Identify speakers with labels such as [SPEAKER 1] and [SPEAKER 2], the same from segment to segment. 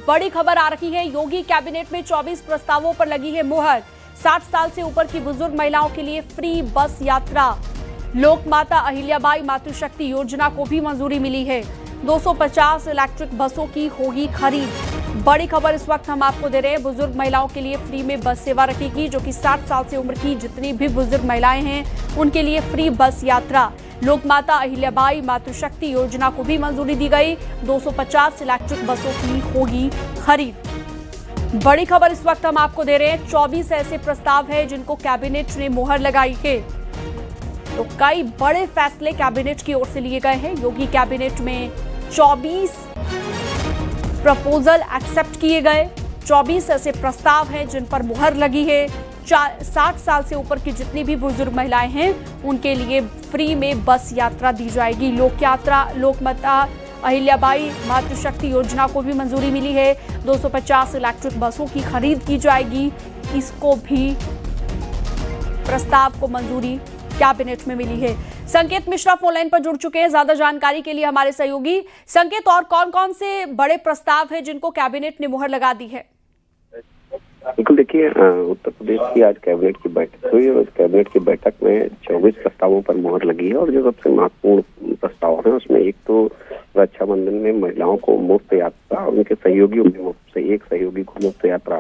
[SPEAKER 1] बड़ी खबर आ रही है। योगी कैबिनेट में 24 प्रस्तावों पर लगी है मुहर। 60 साल से ऊपर की बुजुर्ग महिलाओं के लिए फ्री बस यात्रा। लोकमाता अहिल्याबाई मातृशक्ति योजना को भी मंजूरी मिली है। 250 इलेक्ट्रिक बसों की होगी खरीद। बड़ी खबर इस वक्त हम आपको दे रहे हैं। बुजुर्ग महिलाओं के लिए फ्री में बस सेवा रखेगी, जो कि 60 साल से उम्र की जितनी भी बुजुर्ग महिलाएं हैं उनके लिए फ्री बस यात्रा। लोकमाता अहिल्याबाई मातृशक्ति योजना को भी मंजूरी दी गई। 250 इलेक्ट्रिक बसों की होगी खरीद। बड़ी खबर इस वक्त हम आपको दे रहे हैं। 24 ऐसे प्रस्ताव हैं जिनको कैबिनेट ने मुहर लगाई है। तो कई बड़े फैसले कैबिनेट की ओर से लिए गए हैं। योगी कैबिनेट में 24 प्रपोजल एक्सेप्ट किए गए। 24 ऐसे प्रस्ताव हैं जिन पर मुहर लगी है। 60 साल से ऊपर की जितनी भी बुजुर्ग महिलाएं हैं उनके लिए फ्री में बस यात्रा दी जाएगी। लोकमाता अहिल्याबाई मातृशक्ति योजना को भी मंजूरी मिली है। 250 इलेक्ट्रिक बसों की खरीद की जाएगी। इसको भी प्रस्ताव को मंजूरी कैबिनेट में मिली है। संकेत मिश्रा फोनलाइन पर जुड़ चुके हैं ज्यादा जानकारी के लिए हमारे सहयोगी। संकेत, और कौन कौन से बड़े प्रस्ताव हैं जिनको कैबिनेट ने मुहर लगा दी है?
[SPEAKER 2] बिल्कुल, देखिए, उत्तर प्रदेश की आज कैबिनेट की बैठक हुई और कैबिनेट की बैठक में 24 प्रस्तावों पर मुहर लगी है। और जो सबसे महत्वपूर्ण प्रस्ताव है उसमें एक तो रक्षाबंधन में महिलाओं को मुफ्त यात्रा और उनके सहयोगियों में मुफ्त से एक सहयोगी को मुफ्त यात्रा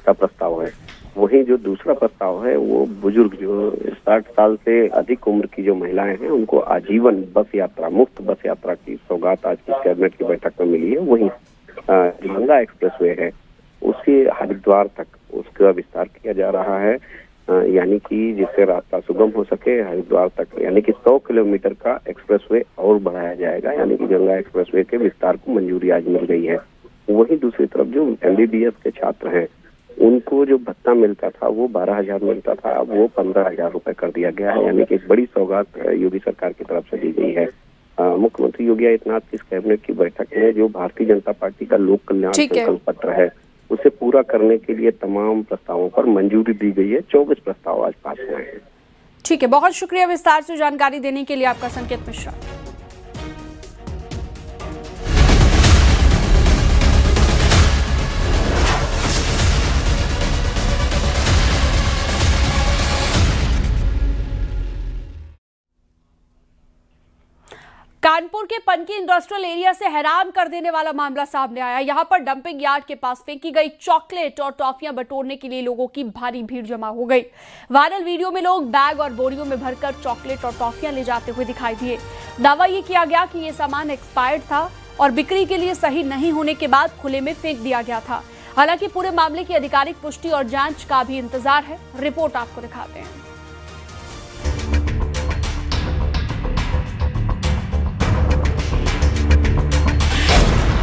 [SPEAKER 2] का प्रस्ताव है। वहीं जो दूसरा प्रस्ताव है वो बुजुर्ग जो 60 साल से अधिक उम्र की जो महिलाएं हैं उनको आजीवन बस यात्रा, मुफ्त बस यात्रा की सौगात आज की कैबिनेट की बैठक में मिली है। वहीं गंगा एक्सप्रेसवे है उसे हरिद्वार तक उसका विस्तार किया जा रहा है, यानी कि जिससे रास्ता सुगम हो सके हरिद्वार तक, यानी कि 100 किलोमीटर का एक्सप्रेसवे और बढ़ाया जाएगा, यानी कि गंगा एक्सप्रेसवे के विस्तार को मंजूरी आज मिल गई है। वहीं दूसरी तरफ जो MBBS के छात्र हैं उनको जो भत्ता मिलता था वो 12,000 मिलता था, अब वो 15,000 रुपए कर दिया गया है, यानी कि एक बड़ी सौगात योगी सरकार की तरफ से दी गई है। मुख्यमंत्री योगी आदित्यनाथ की इस कैबिनेट की बैठक में जो भारतीय जनता पार्टी का लोक कल्याण संकल्प पत्र है उसे पूरा करने के लिए तमाम प्रस्तावों पर मंजूरी दी गई है। 24 प्रस्ताव आज पास हुए हैं।
[SPEAKER 1] ठीक है, बहुत शुक्रिया विस्तार से जानकारी देने के लिए आपका संकेत मिश्रा। कानपुर के पनकी इंडस्ट्रियल एरिया से हैरान कर देने वाला मामला सामने आया। यहां पर डंपिंग यार्ड के पास फेंकी गई चॉकलेट और टॉफियां बटोरने के लिए लोगों की भारी भीड़ जमा हो गई। वायरल वीडियो में लोग बैग और बोरियों में भरकर चॉकलेट और टॉफियां ले जाते हुए दिखाई दिए। दावा यह किया गया कि यह सामान एक्सपायर्ड था और बिक्री के लिए सही नहीं होने के बाद खुले में फेंक दिया गया था। हालांकि पूरे मामले की आधिकारिक पुष्टि और जांच का भी इंतजार है। रिपोर्ट आपको दिखाते हैं।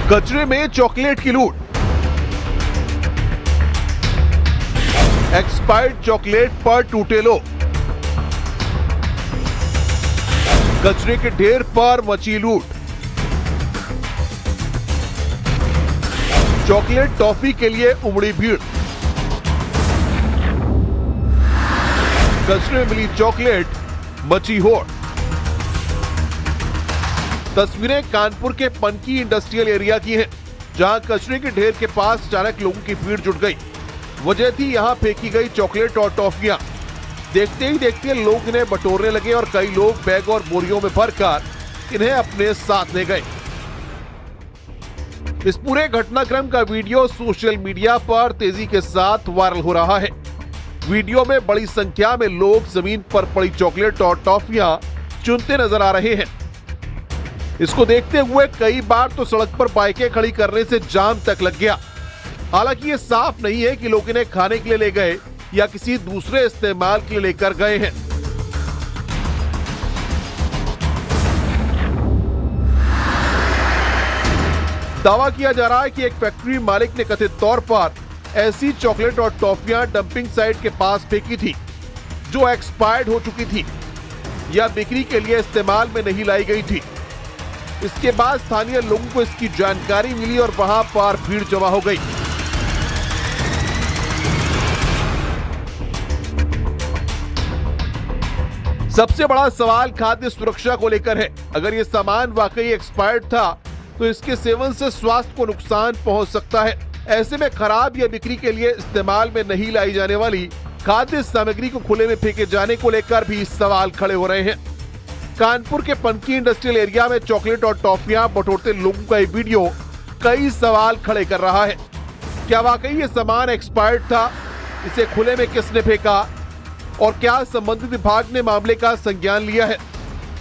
[SPEAKER 3] कचरे में चॉकलेट की लूट। एक्सपायर्ड चॉकलेट पर टूटे लोग। कचरे के ढेर पर मची लूट। चॉकलेट टॉफी के लिए उमड़ी भीड़। कचरे में मिली चॉकलेट, मची होड़। तस्वीरें कानपुर के पनकी इंडस्ट्रियल एरिया की हैं, जहां कचरे के ढेर के पास अचानक लोगों की भीड़ जुट गई। वजह थी यहां फेंकी गई चॉकलेट और टॉफियां। देखते ही देखते लोग इन्हें बटोरने लगे और कई लोग बैग और बोरियों में भरकर इन्हें अपने साथ ले गए। इस पूरे घटनाक्रम का वीडियो सोशल मीडिया पर तेजी के साथ वायरल हो रहा है। वीडियो में बड़ी संख्या में लोग जमीन पर पड़ी चॉकलेट और टॉफियां चुनते नजर आ रहे हैं। इसको देखते हुए कई बार तो सड़क पर बाइकें खड़ी करने से जाम तक लग गया। हालांकि ये साफ नहीं है कि लोग इन्हें खाने के लिए ले गए या किसी दूसरे इस्तेमाल के लिए लेकर गए हैं। दावा किया जा रहा है कि एक फैक्ट्री मालिक ने कथित तौर पर ऐसी चॉकलेट और टॉफियां डंपिंग साइट के पास फेंकी थी जो एक्सपायर्ड हो चुकी थी या बिक्री के लिए इस्तेमाल में नहीं लाई गई थी। इसके बाद स्थानीय लोगों को इसकी जानकारी मिली और वहां पर भीड़ जमा हो गई। सबसे बड़ा सवाल खाद्य सुरक्षा को लेकर है। अगर ये सामान वाकई एक्सपायर्ड था तो इसके सेवन से स्वास्थ्य को नुकसान पहुंच सकता है। ऐसे में खराब या बिक्री के लिए इस्तेमाल में नहीं लाई जाने वाली खाद्य सामग्री को खुले में फेंके जाने को लेकर भी सवाल खड़े हो रहे हैं। कानपुर के पनकी इंडस्ट्रियल एरिया में चॉकलेट और टॉफियां बटोरते लोगों का ये वीडियो कई सवाल खड़े कर रहा है। क्या वाकई ये सामान एक्सपायर्ड था? इसे खुले में किसने फेंका? और क्या संबंधित विभाग ने मामले का संज्ञान लिया है?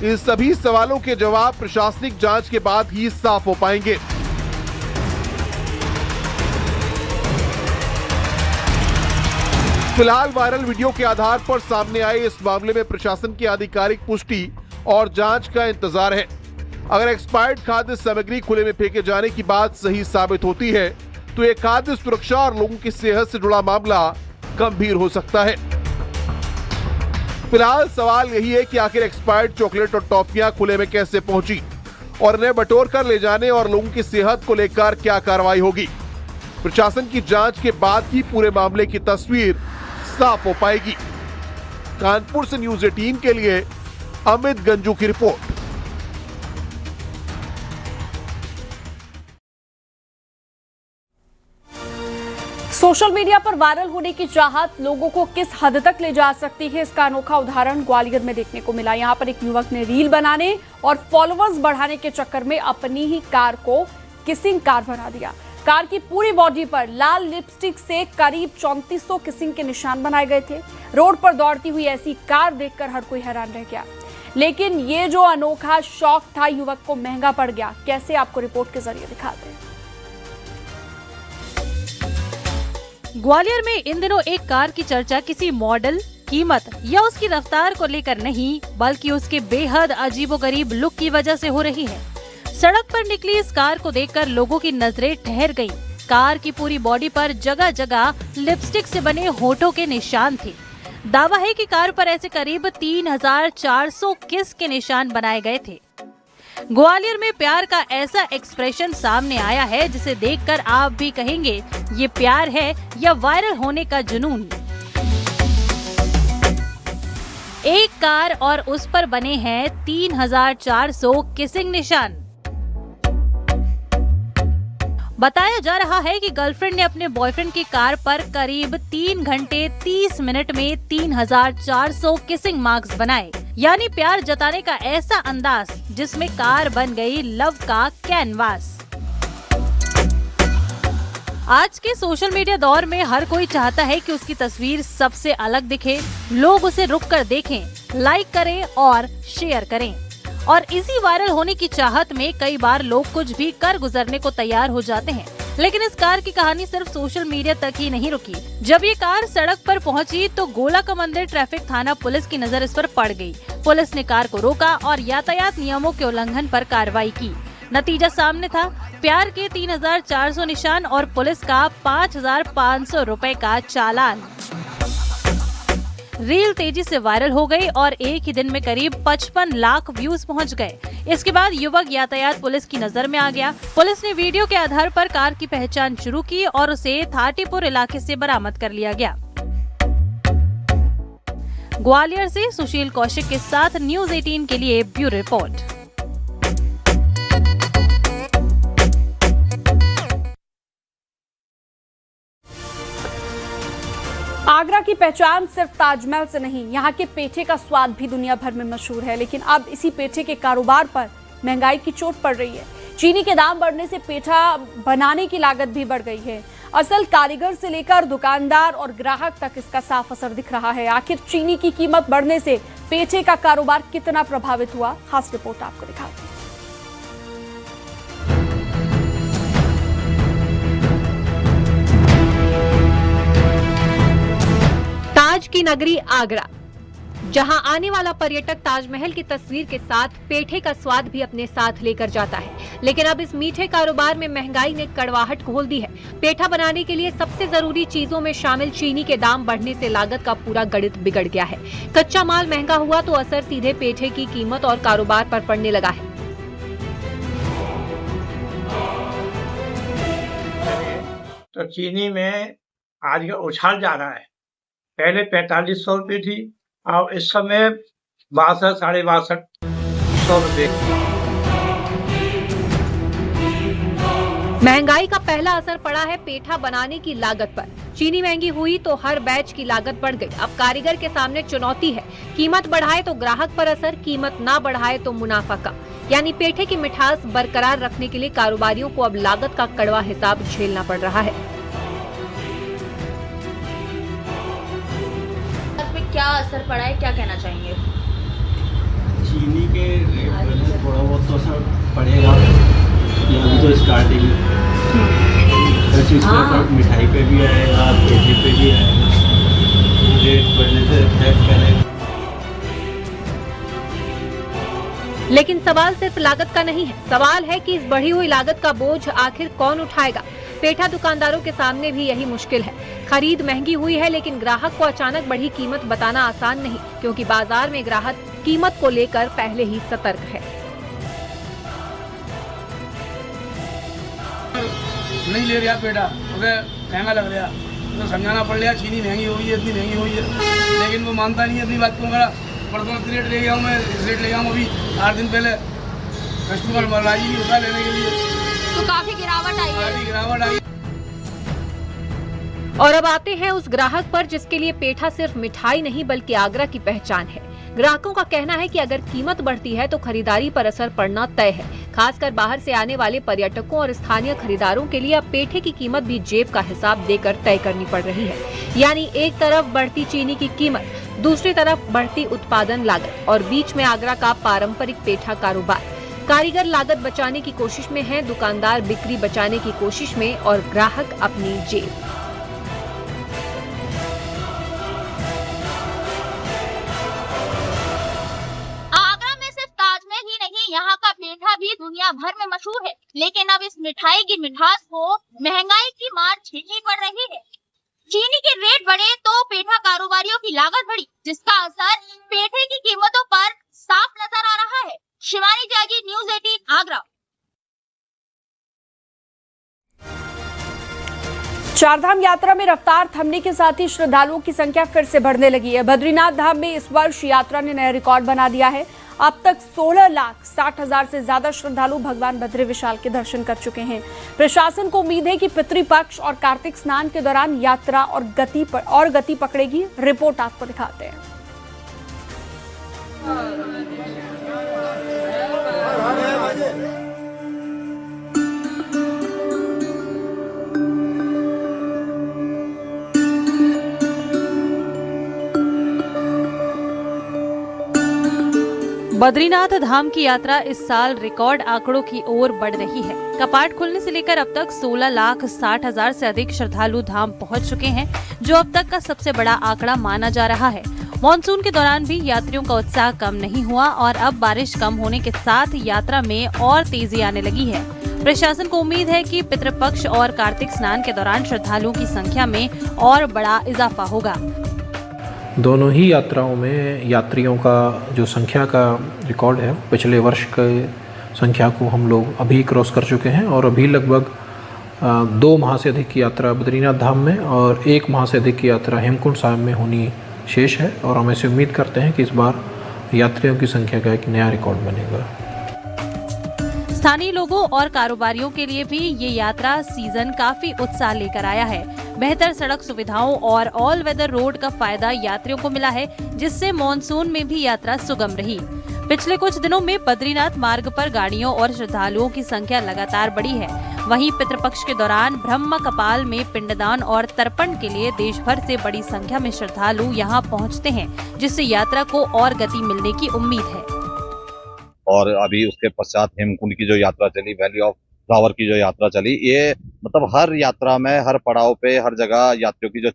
[SPEAKER 3] इन सभी सवालों के जवाब प्रशासनिक जांच के बाद ही साफ हो पाएंगे। फिलहाल वायरल वीडियो के आधार पर सामने आए इस मामले में प्रशासन की आधिकारिक पुष्टि और जांच का इंतजार है। अगर एक्सपायर्ड खाद्य सामग्री खुले में फेंके जाने की बात सही साबित होती है तो ये खाद्य सुरक्षा और लोगों की सेहत से जुड़ा मामला गंभीर हो सकता है। फिलहाल सवाल यही है कि आखिर एक्सपायर्ड चॉकलेट और टॉफियां खुले में कैसे पहुंची और इन्हें बटोर कर ले जाने और लोगों की सेहत को लेकर क्या कार्रवाई होगी। प्रशासन की जांच के बाद ही पूरे मामले की तस्वीर साफ हो पाएगी। कानपुर से न्यूज़ 18 के लिए अमित गंजू की रिपोर्ट।
[SPEAKER 1] सोशल मीडिया पर वायरल होने की चाहत लोगों को किस हद तक ले जा सकती है, इसका अनोखा उदाहरण ग्वालियर में देखने को मिला। यहां पर एक युवक ने रील बनाने और फॉलोअर्स बढ़ाने के चक्कर में अपनी ही कार को किसिंग कार बना दिया। कार की पूरी बॉडी पर लाल लिपस्टिक से करीब 3400 किसिंग के निशान बनाए गए थे। रोड पर दौड़ती हुई ऐसी कार देखकर हर कोई हैरान रह गया। लेकिन ये जो अनोखा शौक था युवक को महंगा पड़ गया। कैसे, आपको रिपोर्ट के जरिए दिखाते हैं।
[SPEAKER 4] ग्वालियर में इन दिनों एक कार की चर्चा किसी मॉडल, कीमत या उसकी रफ्तार को लेकर नहीं, बल्कि उसके बेहद अजीबोगरीब लुक की वजह से हो रही है। सड़क पर निकली इस कार को देखकर लोगों की नजरें ठहर गईं। कार की पूरी बॉडी पर जगह जगह लिपस्टिक से बने होठों के निशान थे। दावा है कि कार पर ऐसे करीब 3400 किस के निशान बनाए गए थे। ग्वालियर में प्यार का ऐसा एक्सप्रेशन सामने आया है जिसे देखकर आप भी कहेंगे ये प्यार है या वायरल होने का जुनून। एक कार और उस पर बने हैं 3400 किसिंग निशान। बताया जा रहा है कि गर्लफ्रेंड ने अपने बॉयफ्रेंड की कार पर करीब 3 घंटे 30 मिनट में 3400 किसिंग मार्क्स बनाए, यानी प्यार जताने का ऐसा अंदाज जिसमें कार बन गई लव का कैनवास। आज के सोशल मीडिया दौर में हर कोई चाहता है कि उसकी तस्वीर सबसे अलग दिखे, लोग उसे रुक कर देखें, लाइक करें और शेयर करें। और इसी वायरल होने की चाहत में कई बार लोग कुछ भी कर गुजरने को तैयार हो जाते हैं। लेकिन इस कार की कहानी सिर्फ सोशल मीडिया तक ही नहीं रुकी। जब ये कार सड़क पर पहुंची तो गोला का मंदिर ट्रैफिक थाना पुलिस की नजर इस पर पड़ गई। पुलिस ने कार को रोका और यातायात नियमों के उल्लंघन पर कार्रवाई की। नतीजा सामने था, प्यार के 3400 निशान और पुलिस का 5500 रुपए का चालान। रील तेजी से वायरल हो गई और एक ही दिन में करीब 55 लाख व्यूज पहुंच गए। इसके बाद युवक यातायात पुलिस की नजर में आ गया। पुलिस ने वीडियो के आधार पर कार की पहचान शुरू की और उसे थाटीपुर इलाके से बरामद कर लिया गया। ग्वालियर से सुशील कौशिक के साथ न्यूज़ 18 के लिए ब्यूरो रिपोर्ट।
[SPEAKER 1] आगरा की पहचान सिर्फ ताजमहल से नहीं, यहाँ के पेठे का स्वाद भी दुनिया भर में मशहूर है। लेकिन अब इसी पेठे के कारोबार पर महंगाई की चोट पड़ रही है। चीनी के दाम बढ़ने से पेठा बनाने की लागत भी बढ़ गई है। असल कारीगर से लेकर दुकानदार और ग्राहक तक इसका साफ असर दिख रहा है। आखिर चीनी की कीमत बढ़ने से पेठे का कारोबार कितना प्रभावित हुआ, खास रिपोर्ट आपको दिखाते हैं।
[SPEAKER 5] ताज की नगरी आगरा, जहां आने वाला पर्यटक ताजमहल की तस्वीर के साथ पेठे का स्वाद भी अपने साथ लेकर जाता है। लेकिन अब इस मीठे कारोबार में महंगाई ने कड़वाहट खोल दी है। पेठा बनाने के लिए सबसे जरूरी चीजों में शामिल चीनी के दाम बढ़ने से लागत का पूरा गणित बिगड़ गया है। कच्चा माल महंगा हुआ तो असर सीधे पेठे की कीमत और कारोबार पर पड़ने लगा है।
[SPEAKER 6] तो चीनी में आज उछाल जा रहा है। पहले 4500 रुपये थी, अब इस समय 62 साढ़े 62 रुपये।
[SPEAKER 5] महंगाई का पहला असर पड़ा है पेठा बनाने की लागत पर। चीनी महंगी हुई तो हर बैच की लागत बढ़ गई। अब कारीगर के सामने चुनौती है, कीमत बढ़ाए तो ग्राहक पर असर, कीमत ना बढ़ाए तो मुनाफा कम। यानी पेठे की मिठास बरकरार रखने के लिए कारोबारियों को अब लागत का कड़वा हिसाब झेलना पड़ रहा है।
[SPEAKER 7] क्या असर पड़ा है, क्या कहना चाहेंगे?
[SPEAKER 8] चीनी के रेट में थोड़ा बहुत तो असर पड़ेगा, अभी तो स्टार्टिंग हर चीज़ का फर्क मिठाई पे भी आएगा, पेठे पे भी आएगा, रेट बढ़ने से इफेक्ट करेगा।
[SPEAKER 5] लेकिन सवाल सिर्फ लागत का नहीं है, सवाल है कि इस बढ़ी हुई लागत का बोझ आखिर कौन उठाएगा। पेठा दुकानदारों के सामने भी यही मुश्किल है। खरीद महंगी हुई है, लेकिन ग्राहक को अचानक बढ़ी कीमत बताना आसान नहीं, क्योंकि बाजार में ग्राहक कीमत को लेकर पहले ही सतर्क है।
[SPEAKER 9] नहीं ले रहा पेठा, महंगा लग रहा, तो समझाना पड़ रहा, चीनी महंगी हुई है, इतनी महंगी हुई है, लेकिन वो मानता नहीं है अपनी बात को। परसों रेट ले गया हूँ मैं, रेट ले गया हूँ अभी 8 दिन पहले, कस्टमर राजी नहीं होता लेने के लिए,
[SPEAKER 7] तो काफी गिरावट आई है।
[SPEAKER 9] काफी गिरावट आई।
[SPEAKER 5] और अब आते हैं उस ग्राहक पर जिसके लिए पेठा सिर्फ मिठाई नहीं बल्कि आगरा की पहचान है। ग्राहकों का कहना है कि अगर कीमत बढ़ती है तो खरीदारी पर असर पड़ना तय है। खासकर बाहर से आने वाले पर्यटकों और स्थानीय खरीदारों के लिए अब पेठे की कीमत भी जेब का हिसाब देकर तय करनी पड़ रही है। यानी एक तरफ बढ़ती चीनी की कीमत, दूसरी तरफ बढ़ती उत्पादन लागत और बीच में आगरा का पारंपरिक पेठा कारोबार। कारीगर लागत बचाने की कोशिश में हैं, दुकानदार बिक्री बचाने की कोशिश में और ग्राहक अपनी जेब।
[SPEAKER 7] आगरा में सिर्फ ताजमहल ही नहीं, यहाँ का पेठा भी दुनिया भर में मशहूर है, लेकिन अब इस मिठाई की मिठास को महंगाई की मार झेलनी पड़ रही है। चीनी के रेट बढ़े तो पेठा कारोबारियों की लागत बढ़ी, जिसका असर पेठे की कीमतों पर साफ नजर आ रहा है। शिवानी त्यागी, न्यूज़ 18 आगरा।
[SPEAKER 1] चारधाम यात्रा में रफ्तार थमने के साथ ही श्रद्धालुओं की संख्या फिर से बढ़ने लगी है। बद्रीनाथ धाम में इस वर्ष यात्रा ने नया रिकॉर्ड बना दिया है। अब तक 16,60,000 से ज्यादा श्रद्धालु भगवान बद्री विशाल के दर्शन कर चुके हैं। प्रशासन को उम्मीद है कि पितृपक्ष और कार्तिक स्नान के दौरान यात्रा और गति पकड़ेगी। रिपोर्ट आपको दिखाते हैं।
[SPEAKER 4] बद्रीनाथ धाम की यात्रा इस साल रिकॉर्ड आंकड़ों की ओर बढ़ रही है। कपाट खुलने से लेकर अब तक 16,60,000 से अधिक श्रद्धालु धाम पहुंच चुके हैं, जो अब तक का सबसे बड़ा आंकड़ा माना जा रहा है। मॉनसून के दौरान भी यात्रियों का उत्साह कम नहीं हुआ और अब बारिश कम होने के साथ यात्रा में और तेजी आने लगी है। प्रशासन को उम्मीद है कि पितृपक्ष और कार्तिक स्नान के दौरान श्रद्धालुओं की संख्या में और बड़ा इजाफा होगा।
[SPEAKER 10] दोनों ही यात्राओं में यात्रियों का जो संख्या का रिकॉर्ड है, पिछले वर्ष के संख्या को हम लोग अभी क्रॉस कर चुके हैं और अभी लगभग 2 माह से अधिक की यात्रा बद्रीनाथ धाम में और 1 माह से अधिक की यात्रा हेमकुंड साहिब में होनी शेष है और हम ऐसे उम्मीद करते हैं कि इस बार यात्रियों की संख्या का एक नया रिकॉर्ड बनेगा।
[SPEAKER 4] स्थानीय लोगों और कारोबारियों के लिए भी ये यात्रा सीजन काफी उत्साह लेकर आया है। बेहतर सड़क सुविधाओं और ऑल वेदर रोड का फायदा यात्रियों को मिला है, जिससे मॉनसून में भी यात्रा सुगम रही। पिछले कुछ दिनों में बद्रीनाथ मार्ग पर गाड़ियों और श्रद्धालुओं की संख्या लगातार बढ़ी है। वहीं पितृपक्ष के दौरान ब्रह्म कपाल में पिंडदान और तर्पण के लिए देश भर से बड़ी संख्या में श्रद्धालु यहां पहुंचते हैं, जिससे यात्रा को और गति मिलने की उम्मीद है।
[SPEAKER 11] और अभी उसके पश्चात हेमकुंड की जो यात्रा चली, वैली ऑफ फ्लावर की जो यात्रा चली, ये मतलब हर यात्रा में, हर पड़ाव पे, हर जगह यात्रियों की जो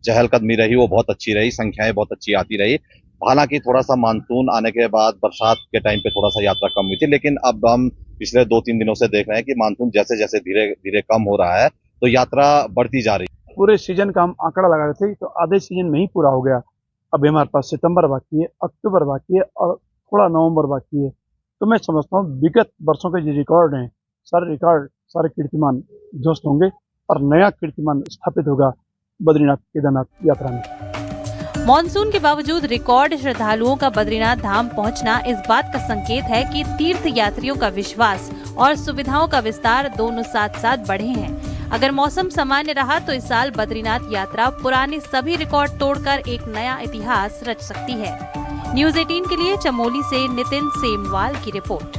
[SPEAKER 11] चहलकदमी रही वो बहुत अच्छी रही, संख्याएं बहुत अच्छी आती रही। हालांकि थोड़ा सा मानसून आने के बाद बरसात के टाइम पे थोड़ा सा यात्रा कम हुई थी, लेकिन अब हम पिछले 2-3 दिनों से देख रहे हैं कि मानसून जैसे जैसे धीरे धीरे कम हो रहा है तो यात्रा बढ़ती जा रही है।
[SPEAKER 12] पूरे सीजन का हम आंकड़ा लगा रहे थे तो आधे सीजन में ही पूरा हो गया। अभी हमारे पास सितंबर बाकी है, अक्टूबर बाकी है और थोड़ा नवंबर बाकी है। तो मैं समझता हूँ विगत वर्षों के जो रिकॉर्ड हैं, सारे रिकॉर्ड, सारे कीर्तिमान ध्वस्त होंगे और नया कीर्तिमान स्थापित होगा बद्रीनाथ केदारनाथ यात्रा में।
[SPEAKER 4] मॉनसून के बावजूद रिकॉर्ड श्रद्धालुओं का बद्रीनाथ धाम पहुंचना इस बात का संकेत है कि तीर्थ यात्रियों का विश्वास और सुविधाओं का विस्तार दोनों साथ साथ बढ़े हैं। अगर मौसम सामान्य रहा तो इस साल बद्रीनाथ यात्रा पुराने सभी रिकॉर्ड तोड़कर एक नया इतिहास रच सकती है। न्यूज़ 18 के लिए चमोली से नितिन सेमवाल की रिपोर्ट।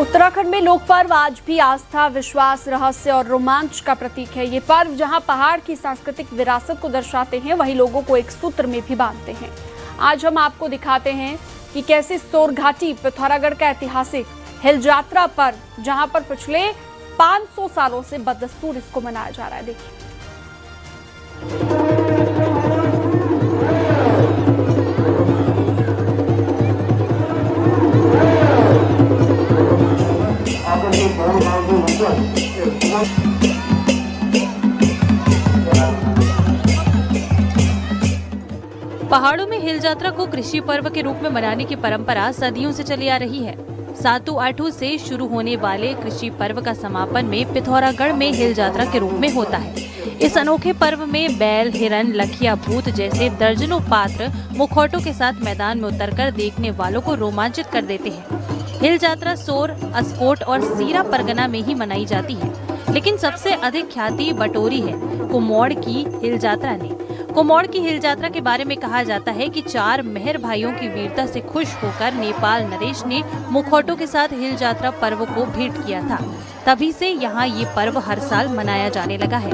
[SPEAKER 1] उत्तराखंड में लोक पर्व आज भी आस्था, विश्वास, रहस्य और रोमांच का प्रतीक है। ये पर्व जहां पहाड़ की सांस्कृतिक विरासत को दर्शाते हैं, वहीं लोगों को एक सूत्र में भी बांधते हैं। आज हम आपको दिखाते हैं कि कैसे सोरघाटी पिथौरागढ़ का ऐतिहासिक हिल यात्रा पर्व, जहां पर पिछले 500 सालों से बदस्तूर इसको मनाया जा रहा है। देखिए।
[SPEAKER 4] पहाड़ों में हिल यात्रा को कृषि पर्व के रूप में मनाने की परंपरा सदियों से चली आ रही है। सातु आठू से शुरू होने वाले कृषि पर्व का समापन में पिथौरागढ़ में हिल यात्रा के रूप में होता है। इस अनोखे पर्व में बैल, हिरन, लखिया भूत जैसे दर्जनों पात्र मुखौटों के साथ मैदान में उतरकर देखने वालों को रोमांचित कर देते हैं। हिल यात्रा सोर, अस्कोट और सीरा परगना में ही मनाई जाती है, लेकिन सबसे अधिक ख्याति बटोरी है कुमोड़ की हिल यात्रा ने। कुमोड़ की हिल यात्रा के बारे में कहा जाता है कि 4 मेहर भाइयों की वीरता से खुश होकर नेपाल नरेश ने मुखौटों के साथ हिल यात्रा पर्व को भेंट किया था। तभी से यहाँ ये पर्व हर साल मनाया जाने लगा है।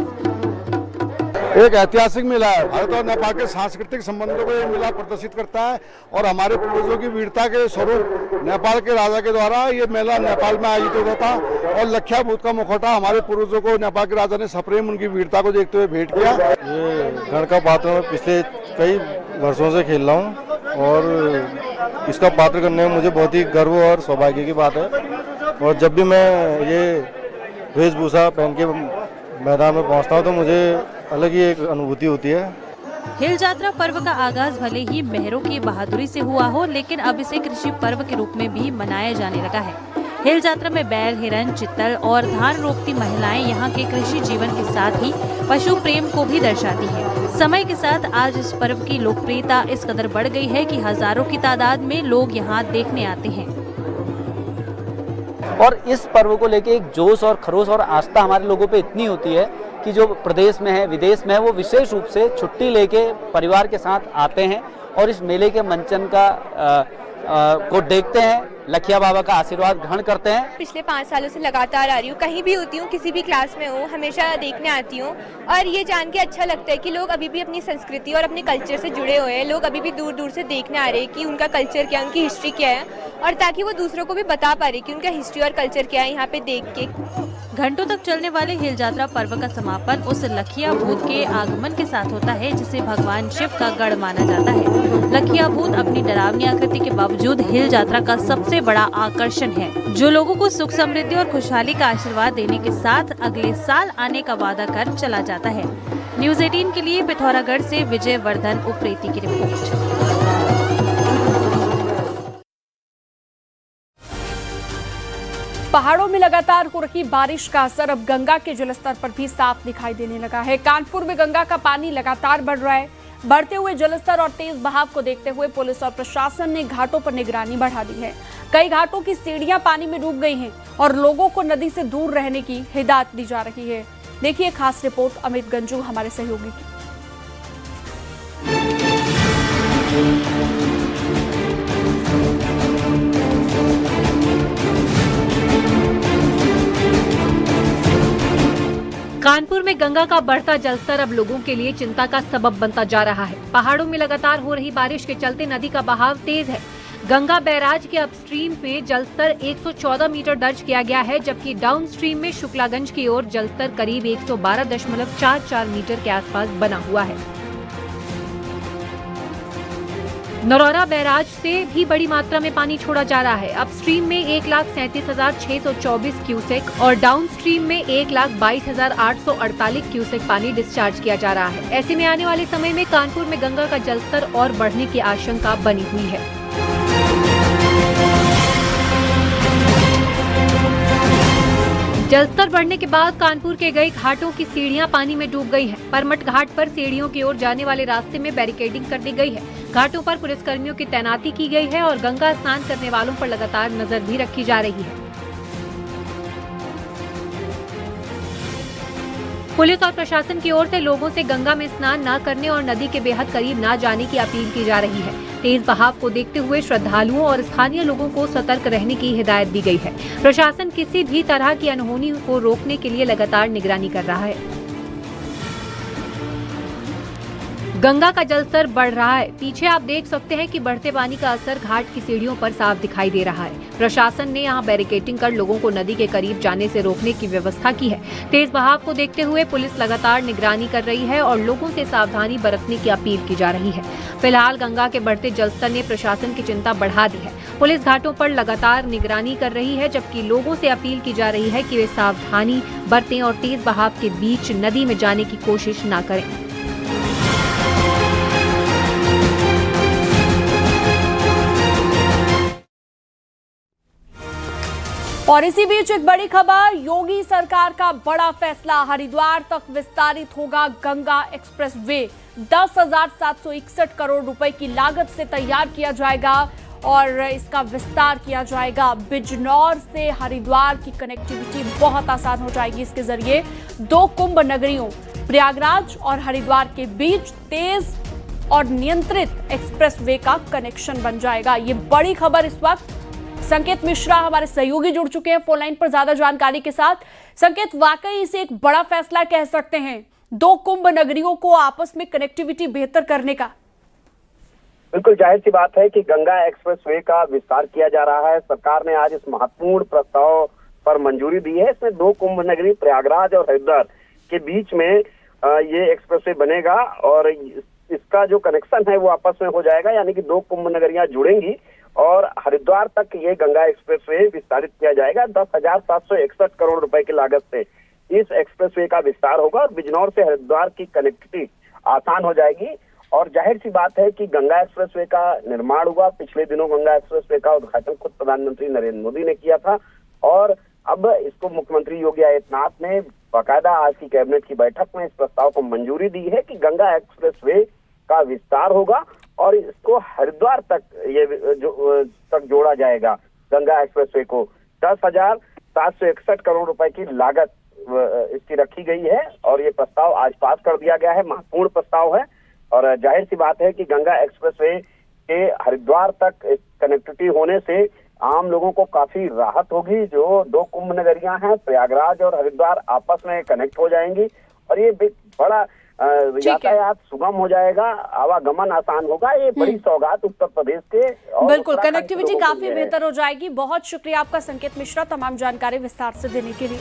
[SPEAKER 13] एक ऐतिहासिक मेला है। भारत और नेपाल के सांस्कृतिक संबंधों को ये मेला प्रदर्शित करता है और हमारे पूर्वजों की वीरता के स्वरूप नेपाल के राजा के द्वारा ये मेला नेपाल में आयोजित होता था और लखिया भूत का मुखौटा हमारे पूर्वजों को नेपाल के राजा ने सप्रेम उनकी वीरता को देखते हुए भेंट किया।
[SPEAKER 14] ये गण का पात्र मैं पिछले कई वर्षों से खेल रहा हूँ और इसका पात्र करने में मुझे बहुत ही गर्व और सौभाग्य की बात है। और जब भी मैं ये वेशभूषा पहन के मैदान में पहुँचता हूँ तो मुझे अलग ही एक अनुभूति होती है।
[SPEAKER 4] हिल यात्रा पर्व का आगाज भले ही मेहरों की बहादुरी से हुआ हो, लेकिन अब इसे कृषि पर्व के रूप में भी मनाया जाने लगा है। हिल यात्रा में बैल, हिरन, चित्तल और धान रोपती महिलाएं यहाँ के कृषि जीवन के साथ ही पशु प्रेम को भी दर्शाती है। समय के साथ आज इस पर्व की लोकप्रियता इस कदर बढ़ गई है कि हजारों की तादाद में लोग यहाँ देखने आते हैं।
[SPEAKER 15] और इस पर्व को लेके एक जोश और खरोश और आस्था हमारे लोगों पे इतनी होती है कि जो प्रदेश में है, विदेश में है, वो विशेष रूप से छुट्टी लेके परिवार के साथ आते हैं और इस मेले के मंचन को देखते हैं, लखिया बाबा का आशीर्वाद ग्रहण करते हैं।
[SPEAKER 16] पिछले 5 सालों से लगातार आ रही हूँ, कहीं भी होती हूँ, किसी भी क्लास में हूँ, हमेशा देखने आती हूँ और ये जान के अच्छा लगता है कि लोग अभी भी अपनी संस्कृति और अपने कल्चर से जुड़े हुए हैं। लोग अभी भी दूर दूर से देखने आ रहे हैं कि उनका कल्चर क्या है, उनकी हिस्ट्री क्या है, और ताकि वो दूसरों को भी बता पा रहे कि उनका हिस्ट्री और कल्चर क्या है यहाँ पे देख के।
[SPEAKER 4] घंटों तक चलने वाले हिल यात्रा पर्व का समापन उस लखिया भूत के आगमन के साथ होता है जिसे भगवान शिव का गढ़ माना जाता है। लखिया भूत अपनी डरावनी आकृति के बावजूद हिल यात्रा का सबसे बड़ा आकर्षण है, जो लोगों को सुख समृद्धि और खुशहाली का आशीर्वाद देने के साथ अगले साल आने का वादा कर चला जाता है। न्यूज़ 18 के लिए पिथौरागढ़ से विजय वर्धन उप्रेती की रिपोर्ट।
[SPEAKER 1] पहाड़ों में लगातार हो रही बारिश का असर अब गंगा के जलस्तर पर भी साफ दिखाई देने लगा है। कानपुर में गंगा का पानी लगातार बढ़ रहा है। बढ़ते हुए जलस्तर और तेज बहाव को देखते हुए पुलिस और प्रशासन ने घाटों पर निगरानी बढ़ा दी है। कई घाटों की सीढ़ियां पानी में डूब गई हैं और लोगों को नदी से दूर रहने की हिदायत दी जा रही है। देखिए खास रिपोर्ट अमित गंजू हमारे सहयोगी की।
[SPEAKER 5] कानपुर में गंगा का बढ़ता जलस्तर अब लोगों के लिए चिंता का सबब बनता जा रहा है। पहाड़ों में लगातार हो रही बारिश के चलते नदी का बहाव तेज है। गंगा बैराज के अपस्ट्रीम में जलस्तर 114 मीटर दर्ज किया गया है, जबकि डाउनस्ट्रीम में शुक्लागंज की ओर जलस्तर करीब 112.44 मीटर के आसपास बना हुआ है। नरौरा बैराज से भी बड़ी मात्रा में पानी छोड़ा जा रहा है। अपस्ट्रीम में 1,37,624 क्यूसेक और डाउनस्ट्रीम में 1,22,848 क्यूसेक पानी डिस्चार्ज किया जा रहा है। ऐसे में आने वाले समय में कानपुर में गंगा का जलस्तर और बढ़ने की आशंका बनी हुई है। जलस्तर बढ़ने के बाद कानपुर के कई घाटों की सीढ़ियां पानी में डूब गई हैं। परमट घाट पर सीढ़ियों की ओर जाने वाले रास्ते में बैरिकेडिंग कर दी गई है। घाटों पर पुलिसकर्मियों की तैनाती की गई है और गंगा स्नान करने वालों पर लगातार नजर भी रखी जा रही है। पुलिस और प्रशासन की ओर से लोगों से गंगा में स्नान न करने और नदी के बेहद करीब न जाने की अपील की जा रही है। तेज बहाव को देखते हुए श्रद्धालुओं और स्थानीय लोगों को सतर्क रहने की हिदायत दी गई है। प्रशासन किसी भी तरह की अनहोनी को रोकने के लिए लगातार निगरानी कर रहा है। गंगा का जलस्तर बढ़ रहा है। पीछे आप देख सकते हैं कि बढ़ते पानी का असर घाट की सीढ़ियों पर साफ दिखाई दे रहा है। प्रशासन ने यहां बैरिकेडिंग कर लोगों को नदी के करीब जाने से रोकने की व्यवस्था की है। तेज बहाव को देखते हुए पुलिस लगातार निगरानी कर रही है और लोगों से सावधानी बरतने की अपील की जा रही है। फिलहाल गंगा के बढ़ते जलस्तर ने प्रशासन की चिंता बढ़ा दी है। पुलिस घाटों पर लगातार निगरानी कर रही है, जबकि लोगों से अपील की जा रही है कि वे सावधानी बरतें और तेज बहाव के बीच नदी में जाने की कोशिश न करें।
[SPEAKER 1] और इसी बीच एक बड़ी खबर, योगी सरकार का बड़ा फैसला, हरिद्वार तक विस्तारित होगा गंगा एक्सप्रेसवे। 10,761 करोड़ रुपए की लागत से तैयार किया जाएगा और इसका विस्तार किया जाएगा। बिजनौर से हरिद्वार की कनेक्टिविटी बहुत आसान हो जाएगी। इसके जरिए 2 कुंभ नगरियों प्रयागराज और हरिद्वार के बीच तेज और नियंत्रित एक्सप्रेसवे का कनेक्शन बन जाएगा। ये बड़ी खबर इस वक्त। संकेत मिश्रा हमारे सहयोगी जुड़ चुके हैं फोन लाइन पर ज्यादा जानकारी के साथ। संकेत, वाकई इसे एक बड़ा फैसला कह सकते हैं 2 कुंभ नगरियों को आपस में कनेक्टिविटी बेहतर करने का?
[SPEAKER 2] बिल्कुल जाहिर सी बात है कि गंगा एक्सप्रेसवे का विस्तार किया जा रहा है। सरकार ने आज इस महत्वपूर्ण प्रस्ताव पर मंजूरी दी है। इसमें 2 कुंभ नगरी प्रयागराज और हरिद्वार के बीच में ये एक्सप्रेसवे बनेगा और इसका जो कनेक्शन है वो आपस में हो जाएगा, यानी कि 2 कुंभ नगरियां जुड़ेंगी और हरिद्वार तक ये गंगा एक्सप्रेसवे विस्तारित किया जाएगा। 10,761 करोड़ रुपए की लागत से इस एक्सप्रेसवे का विस्तार होगा और बिजनौर से हरिद्वार की कनेक्टिविटी आसान हो जाएगी। और जाहिर सी बात है कि गंगा एक्सप्रेसवे का निर्माण हुआ। पिछले दिनों गंगा एक्सप्रेसवे का उद्घाटन खुद प्रधानमंत्री नरेंद्र मोदी ने किया था और अब इसको मुख्यमंत्री योगी आदित्यनाथ ने बाकायदा आज की कैबिनेट की बैठक में इस प्रस्ताव को मंजूरी दी है कि गंगा एक्सप्रेसवे का विस्तार होगा और इसको हरिद्वार तक तक जोड़ा जाएगा। गंगा एक्सप्रेसवे को 10,761 करोड़ रुपए की लागत इसकी रखी गई है और ये प्रस्ताव आज पास कर दिया गया है। महत्वपूर्ण प्रस्ताव है और जाहिर सी बात है कि गंगा एक्सप्रेसवे के हरिद्वार तक कनेक्टिविटी होने से आम लोगों को काफी राहत होगी। जो 2 कुंभ नगरियां हैं प्रयागराज और हरिद्वार आपस में कनेक्ट हो जाएंगी और ये बड़ा यातायात सुगम हो जाएगा, आवागमन आसान होगा। ये बड़ी सौगात उत्तर प्रदेश के
[SPEAKER 1] बिल्कुल कनेक्टिविटी काफी बेहतर हो जाएगी। बहुत शुक्रिया आपका संकेत मिश्रा तमाम जानकारी विस्तार से देने के लिए।